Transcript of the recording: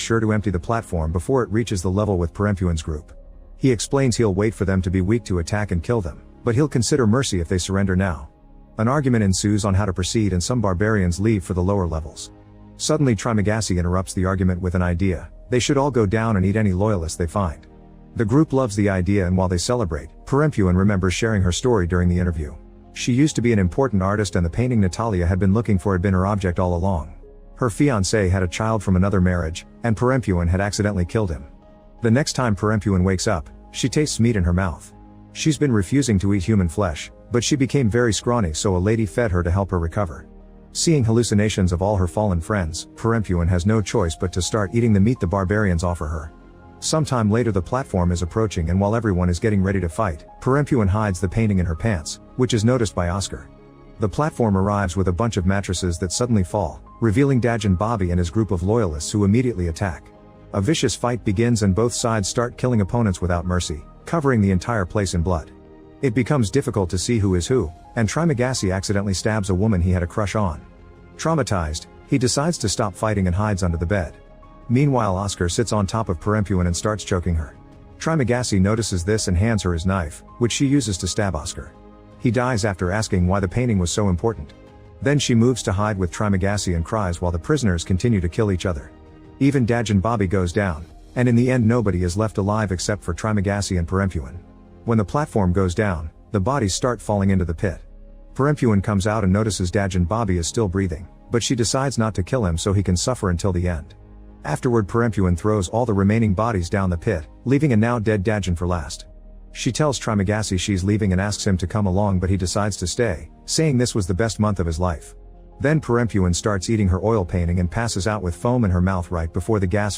sure to empty the platform before it reaches the level with Perempuan's group. He explains he'll wait for them to be weak to attack and kill them, but he'll consider mercy if they surrender now. An argument ensues on how to proceed and some barbarians leave for the lower levels. Suddenly Trimagasi interrupts the argument with an idea: they should all go down and eat any loyalists they find. The group loves the idea, and while they celebrate, Perempuan remembers sharing her story during the interview. She used to be an important artist, and the painting Natalia had been looking for had been her object all along. Her fiancé had a child from another marriage, and Perempuan had accidentally killed him. The next time Perempuan wakes up, she tastes meat in her mouth. She's been refusing to eat human flesh, but she became very scrawny, so a lady fed her to help her recover. Seeing hallucinations of all her fallen friends, Perempuan has no choice but to start eating the meat the barbarians offer her. Sometime later the platform is approaching, and while everyone is getting ready to fight, Perempuan hides the painting in her pants, which is noticed by Oscar. The platform arrives with a bunch of mattresses that suddenly fall, revealing Dajan Bobby and his group of loyalists, who immediately attack. A vicious fight begins and both sides start killing opponents without mercy, covering the entire place in blood. It becomes difficult to see who is who, and Trimagasi accidentally stabs a woman he had a crush on. Traumatized, he decides to stop fighting and hides under the bed. Meanwhile, Oscar sits on top of Perempuan and starts choking her. Trimagasi notices this and hands her his knife, which she uses to stab Oscar. He dies after asking why the painting was so important. Then she moves to hide with Trimagasi and cries while the prisoners continue to kill each other. Even Dajan Bobby goes down, and in the end nobody is left alive except for Trimagasi and Perempuan. When the platform goes down, the bodies start falling into the pit. Perempuan comes out and notices Dajan Bobby is still breathing, but she decides not to kill him so he can suffer until the end. Afterward, Perempuan throws all the remaining bodies down the pit, leaving a now dead Dajan for last. She tells Trimagasi she's leaving and asks him to come along, but he decides to stay, saying this was the best month of his life. Then Perempuan starts eating her oil painting and passes out with foam in her mouth right before the gas